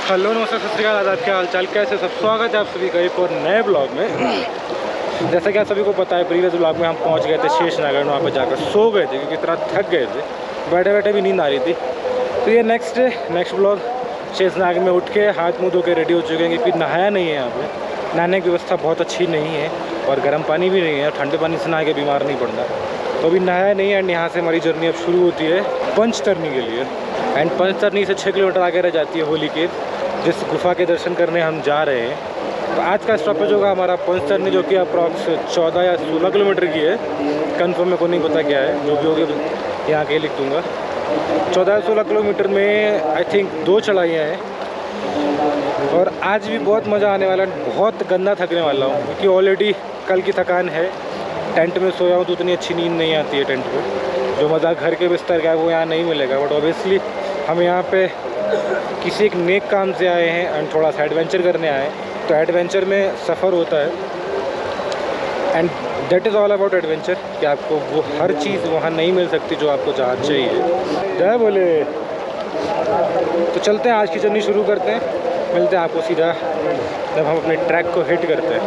Hello नमस्ते सत श्रीकाल आदाब, क्या हाल चाल, कैसे सब। स्वागत है आप सभी का एक और नए ब्लॉग में। जैसा कि आप सभी को पता है, प्रीवियस ब्लॉग में हम पहुंच गए थे शेषनागर। वहाँ पर जाकर सो गए थे क्योंकि इतना थक गए थे, बैठे बैठे भी नींद आ रही थी। तो ये नेक्स्ट ब्लॉग शेषनागर में उठ के हाथ मुँह धो के रेडी हो चुके हैं क्योंकि नहाया नहीं है। यहाँ पर नहाने की व्यवस्था बहुत अच्छी नहीं है और गर्म पानी भी नहीं है। ठंडे पानी से नहा के बीमार नहीं पड़ना। तो अभी नहाया नहीं है एंड यहाँ से हमारी जर्नी अब शुरू होती है पंचतरनी के लिए। एंड पंचतरनी से 6 किलोमीटर आगे रह जाती है होली के, जिस गुफा के दर्शन करने हम जा रहे हैं। तो आज का स्टॉपेज होगा हमारा पंचतरनी, जो कि अप्रॉक्स 14 या 16 किलोमीटर की है। कंफर्म मेरे को नहीं पता क्या है, जो भी होगी यहाँ के लिख दूँगा। 14 या 16 किलोमीटर में आई थिंक 2 चढ़ाइयाँ हैं और आज भी बहुत मज़ा आने वाला है। बहुत गंदा थकने वाला हूँ क्योंकि ऑलरेडी कल की थकान है। टेंट में सोया हूँ तो उतनी अच्छी नींद नहीं आती है टेंट पे। जो मज़ा घर के बिस्तर का है वो यहाँ नहीं मिलेगा। बट ऑब्वियसली हम यहाँ पे किसी एक नेक काम से आए हैं एंड थोड़ा सा एडवेंचर करने आए हैं। तो एडवेंचर में सफ़र होता है and that is all about adventure, कि आपको वो हर चीज़ वहाँ नहीं मिल सकती जो आपको जहाँ चाहिए। जय बोले। तो चलते हैं, आज की जर्नी शुरू करते हैं। मिलते हैं आपको सीधा जब हम अपने ट्रैक को हिट करते हैं,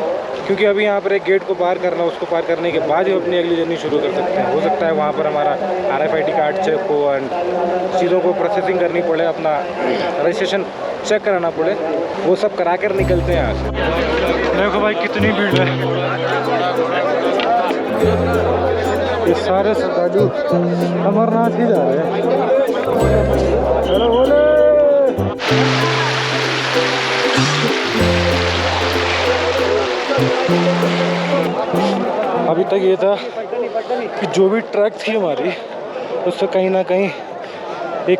क्योंकि अभी यहाँ पर एक गेट को पार करना, उसको पार करने के बाद ही अपनी अगली जर्नी शुरू कर सकते हैं। हो सकता है वहाँ पर हमारा RFID कार्ड चेक हो एंड चीज़ों को प्रोसेसिंग करनी पड़े, अपना रजिस्ट्रेशन चेक कराना पड़े, वो सब करा कर निकलते हैं यहाँ से। देखो भाई कितनी भीड़ है। ये सारे श्रद्धालु अमरनाथ ही जा रहे हैं। चलो बोले। अभी तक ये था कि जो भी ट्रैक थी हमारी, उससे कहीं ना कहीं एक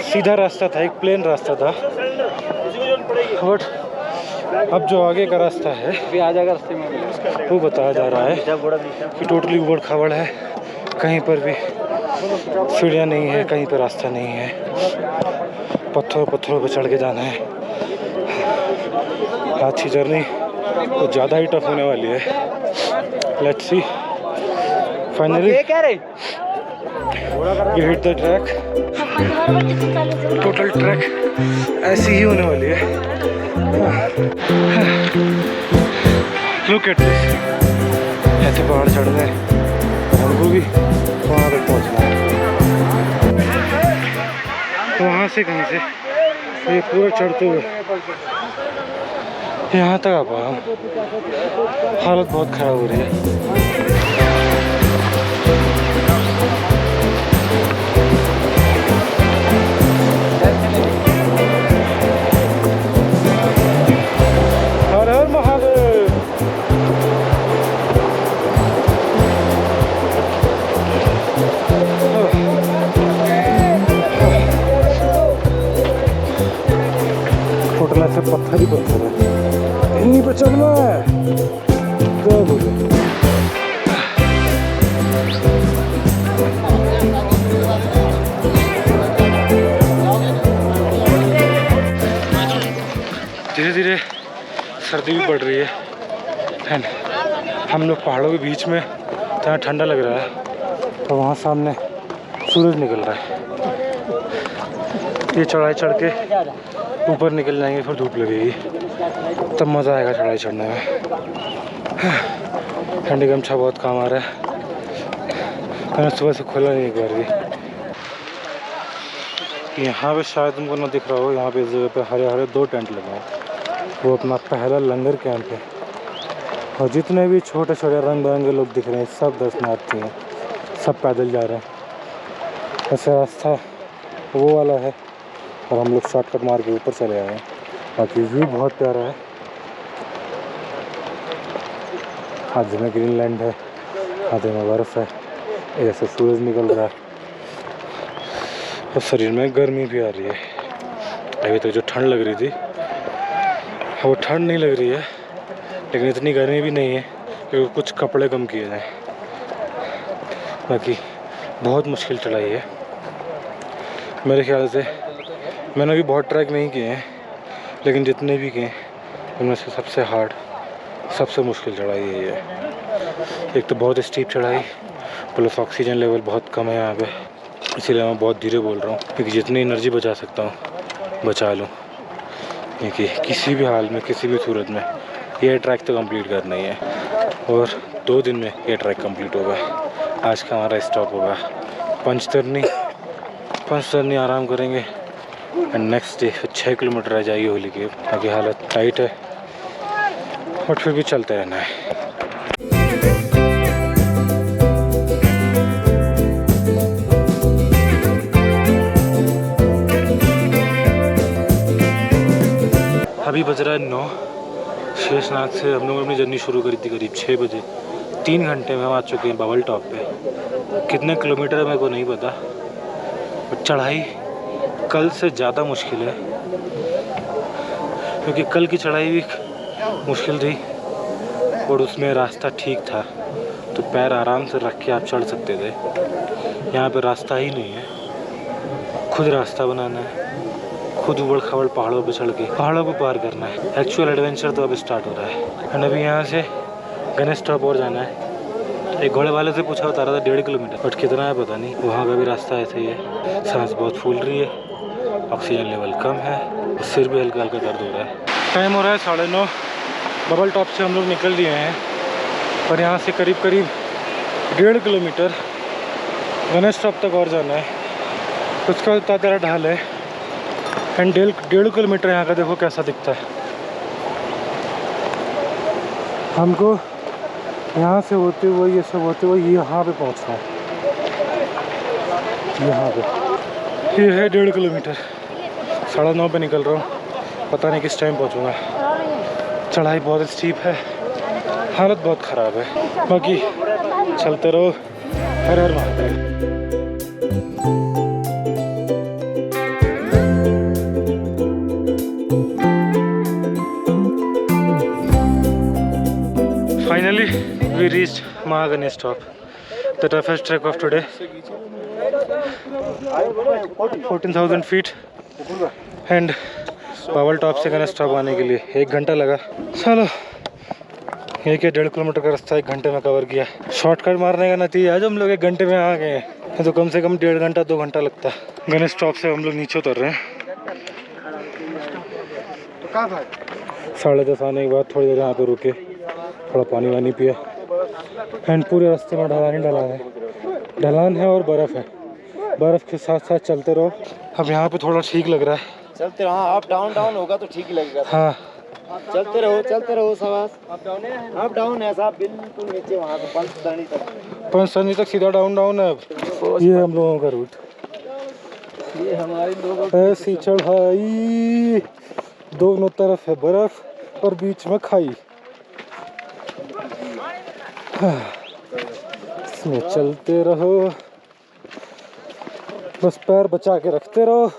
सीधा रास्ता था, एक प्लेन रास्ता था। बट अब जो आगे का रास्ता है वो बताया जा रहा है कि टोटली उबड़ खाबड़ है। कहीं पर भी सीढ़ियाँ नहीं है, कहीं पर रास्ता नहीं है। पत्थरों पर चढ़ के जाना है। आज की जर्नी कुछ ज़्यादा ही टफ होने वाली है। Let's see. Finally you hit the track. Total track ऐसी ही होने वाली है। Look at this. ऐसे पहाड़ चढ़ने हमको भी वहाँ तक पहुँचना है। वहाँ से कहीं से ये पूरा चढ़ते हुए यहाँ तक आ पाया हूँ। हालत बहुत ख़राब हो रही है। हर हर महादेव। टोटल ऐसे पत्थर ही पत्थर है, इन्हीं पर चलना है। क्या बोले। धीरे धीरे सर्दी भी पड़ रही है एंड हम लोग पहाड़ों के बीच में, जहाँ ठंडा लग रहा है, तो वहाँ सामने सूरज निकल रहा है। ये चढ़ाई चढ़ के ऊपर निकल जाएंगे, फिर धूप लगेगी, तब मज़ा आएगा चढ़ाई चढ़ने में। ठंडी गमछा बहुत काम आ रहा है। मैंने सुबह से खोला नहीं एक बार भी। यहाँ पे शायद तुमको ना दिख रहा हो, यहाँ पे इस जगह पे हरे हरे 2 टेंट लगे हैं। वो अपना पहला लंगर कैंप है और जितने भी छोटे छोटे रंग बिरंगे लोग दिख रहे हैं सब दर्शनार्थी हैं, सब पैदल जा रहे हैं। ऐसा रास्ता वो वाला है और हम लोग शॉर्टकट मार के ऊपर चले आए हैं। बाकी व्यू बहुत प्यारा है। हाथ में ग्रीनलैंड है, हाथ में बर्फ़ है, ऐसे सूरज निकल रहा है और शरीर में गर्मी भी आ रही है। अभी तक जो ठंड लग रही थी वो ठंड नहीं लग रही है, लेकिन इतनी गर्मी भी नहीं है क्योंकि कुछ कपड़े कम किए जाएँ। बाकी बहुत मुश्किल चढ़ाई है मेरे ख्याल से। मैंने भी बहुत ट्रैक नहीं किए हैं, लेकिन जितने भी किए उनमें से सबसे हार्ड, सबसे मुश्किल चढ़ाई यही है। एक तो बहुत स्टीप चढ़ाई, प्लस ऑक्सीजन लेवल बहुत कम है यहाँ पे, इसीलिए मैं बहुत धीरे बोल रहा हूँ क्योंकि जितनी एनर्जी बचा सकता हूँ बचा लूँ। क्योंकि किसी भी हाल में किसी भी सूरत में ये ट्रैक तो कंप्लीट करना ही है। और 2 दिन में ये ट्रैक कंप्लीट होगा। आज का हमारा स्टॉप होगा पंचतरनी आराम करेंगे एंड नेक्स्ट डे 6 किलोमीटर रह जाएगी होली की। अभी हालत टाइट है बट फिर भी चलते रहना है। अभी बज रहा है 9। शेषनाग से हम लोगों ने अपनी जर्नी शुरू करी थी करीब 6 बजे। 3 घंटे में हम आ चुके हैं बबल टॉप पे। कितने किलोमीटर है मेरे को नहीं पता, बट चढ़ाई कल से ज़्यादा मुश्किल है क्योंकि कल की चढ़ाई भी मुश्किल थी और उसमें रास्ता ठीक था तो पैर आराम से रख के आप चढ़ सकते थे। यहाँ पे रास्ता ही नहीं है, खुद रास्ता बनाना है, खुद उबड़ खाबड़ पहाड़ों पे चढ़ के पहाड़ों को पार करना है। एक्चुअल एडवेंचर तो अब स्टार्ट हो रहा है। एंड अभी यहाँ से गणेश टॉप और जाना है। एक घोड़े वाले से पूछा, बता रहा था 1.5 किलोमीटर, बट कितना है पता नहीं। वहाँ का भी रास्ता ऐसा ही है। सांस बहुत फूल रही है, ऑक्सीजन लेवल कम है, सिर भी हल्का हल्का दर्द हो रहा है। टाइम हो रहा है 9:30। बबल टॉप से हम लोग निकल लिए हैं और यहाँ से करीब 1.5 किलोमीटर गणेश टॉप तक और जाना है। उसका उतना तेरा ढाल है एंड 1.5 किलोमीटर यहाँ का देखो कैसा दिखता है। हमको यहाँ से होते हुए ये सब होते हुए यहाँ पे पहुँचना है। यहाँ पे ये है 1.5 किलोमीटर। 9:30 पे निकल रहा हूँ, पता नहीं किस टाइम पहुँचूँगा। चढ़ाई बहुत स्टीप है, हालत बहुत ख़राब है, बाकी चलते रहो। हर हर Mahadev. Finally, we reached Mahaganesh Top, the toughest trek of today. 14,000 feet and bubble top से गणेश टॉप आने के लिए 1 घंटा लगा। चलो, 1.5 किलोमीटर का रास्ता 1 घंटे में कवर किया। शॉर्टकट मारने का नतीजा आज हम लोग 1 घंटे में आ गए हैं, तो कम से कम 1.5 घंटा 2 घंटा लगता। गणेश टॉप से हम लोग नीचे उतर रहे हैं। 10:30 आने के बाद थोड़ी देर यहाँ पे रुके, थोड़ा पानी वानी पिया एंड पूरे रास्ते में ढलान है और बर्फ़ है। बर्फ़ के साथ साथ चलते रहो। अब यहाँ पे थोड़ा ठीक लग रहा है, चलते रहो। हाँ, अप डाउन होगा तो ठीक ही लगेगा। हाँ, चलते रहो शाबाश। अप डाउन है साहब, बिल्कुल नीचे वहाँ पे पंचतरनी तक सीधा डाउन है। अब ये हम लोगों का रूट, ये हमारे लोगों ऐसी चढ़ाई, दोनों तरफ है बर्फ और बीच में खाई। इसमें चलते रहो, बस पैर बचा के रखते रहो,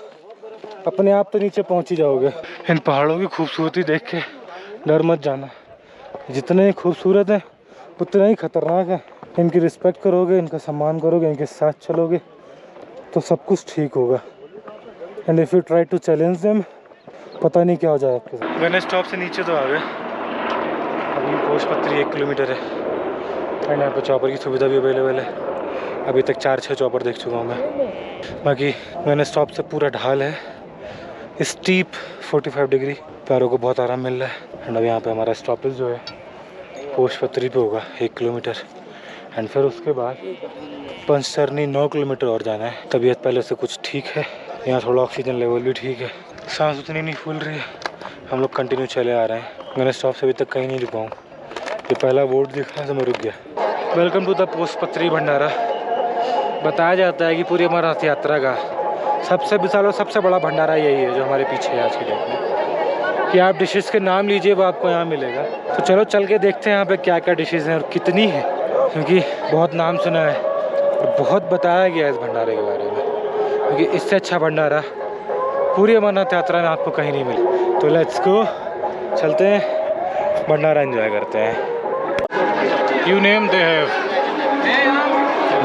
अपने आप तो नीचे पहुंच ही जाओगे। इन पहाड़ों की खूबसूरती देख के डर मत जाना, जितने ही खूबसूरत हैं उतना ही खतरनाक है। इनकी रिस्पेक्ट करोगे, इनका सम्मान करोगे, इनके साथ चलोगे तो सब कुछ ठीक होगा। And if you try to challenge them, पता नहीं क्या हो जाए आपके साथ। गणेश टॉप से नीचे तो आ गए। अभी भोजपत्री 1 किलोमीटर है एंड यहाँ पर चॉपर की सुविधा भी अवेलेबल है। अभी तक 4-6 चॉपर देख चुका हूँ मैं। बाकी गणेश टॉप से पूरा ढाल है, स्टीप 45 डिग्री, पैरों को बहुत आराम मिल रहा है। एंड अब यहाँ पे हमारा स्टॉपेज जो है भोजपत्री पे होगा 1 किलोमीटर एंड फिर उसके बाद पंचतरनी 9 किलोमीटर और जाना है। तबीयत पहले से कुछ ठीक है, यहाँ थोड़ा ऑक्सीजन लेवल भी ठीक है, सांस उतनी नहीं फूल रही है। हम लोग कंटिन्यू चले आ रहे हैं। गणेश टॉप से अभी तक कहीं नहीं रुका हूँ, ये पहला बोर्ड दिखा तो मैं रुक गया। वेलकम टू द भोजपत्री भंडारा। बताया जाता है कि पूरी अमरनाथ यात्रा का सबसे विशाल और सबसे बड़ा भंडारा यही है जो हमारे पीछे है आज के डेट में। कि आप डिशेस के नाम लीजिए, वो आपको यहाँ मिलेगा। तो चलो चल के देखते हैं यहाँ पे क्या क्या डिशेस हैं और कितनी है, क्योंकि बहुत नाम सुना है और बहुत बताया गया है इस भंडारे के बारे में, क्योंकि इससे अच्छा भंडारा पूरी अमरनाथ यात्रा में आपको कहीं नहीं मिले। तो लेट्स गो, चलते हैं, भंडारा एंजॉय करते हैं। यू नेम दे हैव,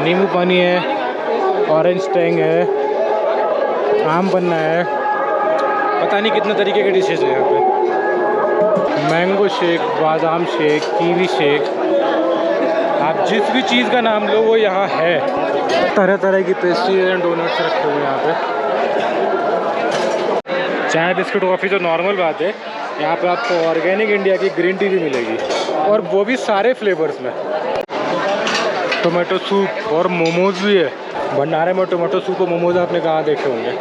नींबू पानी है, ऑरेंज टैंग है, आम पन्ना है, पता नहीं कितने तरीके के डिशेज हैं यहाँ पे। मैंगो शेक, बादाम शेक, कीवी शेक, आप जिस भी चीज़ का नाम लो वो यहाँ है। तरह तरह की पेस्ट्री एंड डोनट्स रखे हुए हैं यहाँ पे। चाय बिस्किट कॉफ़ी तो नॉर्मल बात है, यहाँ पे आपको ऑर्गेनिक इंडिया की ग्रीन टी भी मिलेगी, और वो भी सारे फ्लेवर्स में। टोमेटो सूप और मोमोज भी है। भंडारे में टोमेटो सूप और मोमोज आपने कहाँ देखे होंगे।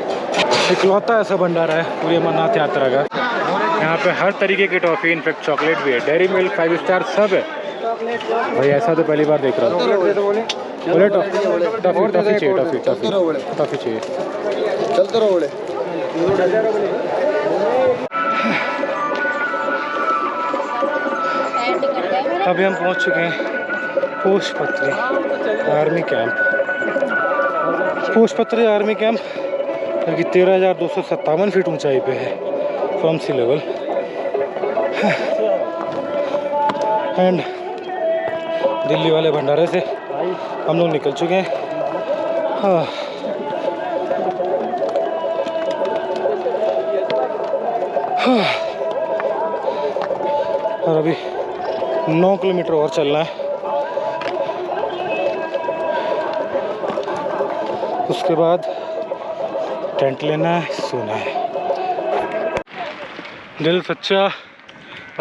इकलौता ऐसा भंडारा है पूरी अमरनाथ यात्रा का। यहाँ पे हर तरीके की टॉफ़ी, इनफेक्ट चॉकलेट भी है, डेयरी मिल्क, 5 स्टार सब है। भाई ऐसा तो पहली बार देख रहा हूँ। बोले टॉफ़ी चाहिए, टॉफ़ी चाहिए। चलते रहो बोले। अभी हम पहुँच चुके हैं Poshpatri army camp. Poshpatri army camp जो कि 13,257 फीट ऊंचाई पे है from sea level. And Delhi वाले भंडारे से हम लोग निकल चुके हैं। हाँ, और अभी 9 किलोमीटर और चलना है। उसके बाद टेंट लेना है, सोना है। दिल सच्चा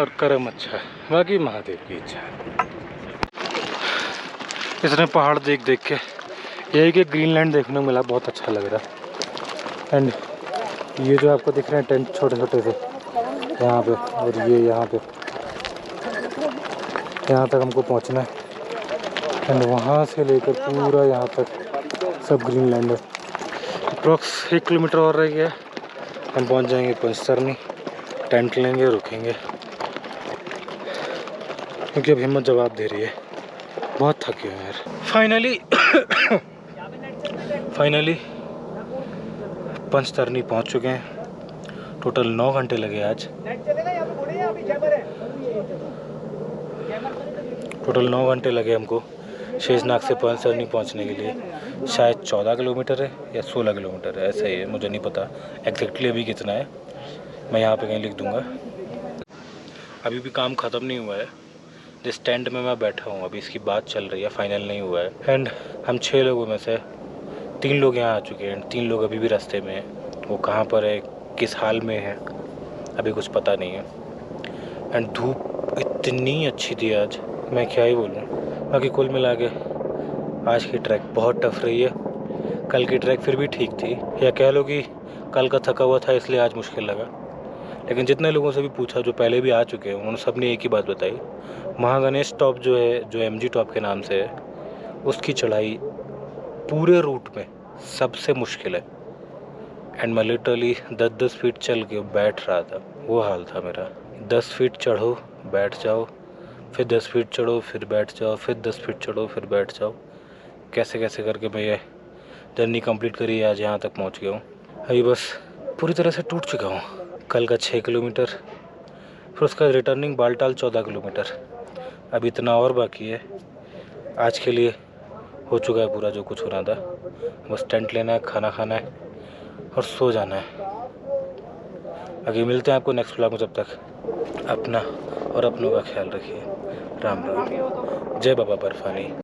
और कर्म अच्छा, बाकी महादेव की इच्छा। इसने पहाड़ देख देख के यही कि ग्रीनलैंड देखने को मिला, बहुत अच्छा लग रहा है। एंड ये जो आपको दिख रहे हैं टेंट छोटे छोटे से यहाँ पे, और ये यहाँ पे, यहाँ तक हमको पहुँचना है। एंड वहाँ से लेकर पूरा यहाँ तक सब ग्रीनलैंड है। अप्रॉक्स 1 किलोमीटर और रह गया, हम पहुँच जाएंगे पंचतरनी। टेंट लेंगे, रुकेंगे, क्योंकि अब हिम्मत जवाब दे रही है, बहुत थके हैं यार। फाइनली पंचतरनी पहुँच चुके हैं। टोटल 9 घंटे लगे आज। टोटल 9 घंटे लगे हमको शेषनाग से पंचतरनी पहुंचने के लिए। शायद 14 किलोमीटर है या 16 किलोमीटर है, ऐसा ही है, मुझे नहीं पता एग्जैक्टली अभी कितना है। मैं यहाँ पे कहीं लिख दूँगा। अभी भी काम ख़त्म नहीं हुआ है। जिस टेंट में मैं बैठा हूँ अभी इसकी बात चल रही है, फाइनल नहीं हुआ है। एंड हम 6 लोगों में से 3 लोग यहाँ आ चुके हैं, 3 लोग अभी भी रास्ते में हैं। वो कहाँ पर है, किस हाल में है, अभी कुछ पता नहीं है। एंड धूप इतनी अच्छी थी आज, मैं क्या ही बोलूँ। बाकी कुल मिला के आज की ट्रैक बहुत टफ रही है। कल की ट्रैक फिर भी ठीक थी, या कह लो कि कल का थका हुआ था इसलिए आज मुश्किल लगा। लेकिन जितने लोगों से भी पूछा जो पहले भी आ चुके हैं, उन्होंने सब ने एक ही बात बताई, महागणेश टॉप जो है, जो MG टॉप के नाम से है, उसकी चढ़ाई पूरे रूट में सबसे मुश्किल है। एंड मैं लिटरली 10-10 फीट चल के बैठ रहा था, वो हाल था मेरा। 10 फीट चढ़ो, बैठ जाओ, फिर 10 फीट चढ़ो, फिर बैठ जाओ, फिर 10 फीट चढ़ो, फिर बैठ जाओ। कैसे कैसे करके मैं ये जर्नी कंप्लीट करी, आज यहाँ तक पहुँच गया हूँ। अभी बस पूरी तरह से टूट चुका हूँ। कल का 6 किलोमीटर, फिर उसका रिटर्निंग बालटाल 14 किलोमीटर, अभी इतना और बाकी है। आज के लिए हो चुका है पूरा जो कुछ होना था। बस टेंट लेना है, खाना खाना है और सो जाना है। आगे मिलते हैं आपको नेक्स्ट व्लॉग में। जब तक अपना और अपनों का ख्याल रखिए। राम राम। जय बाबा बर्फानी।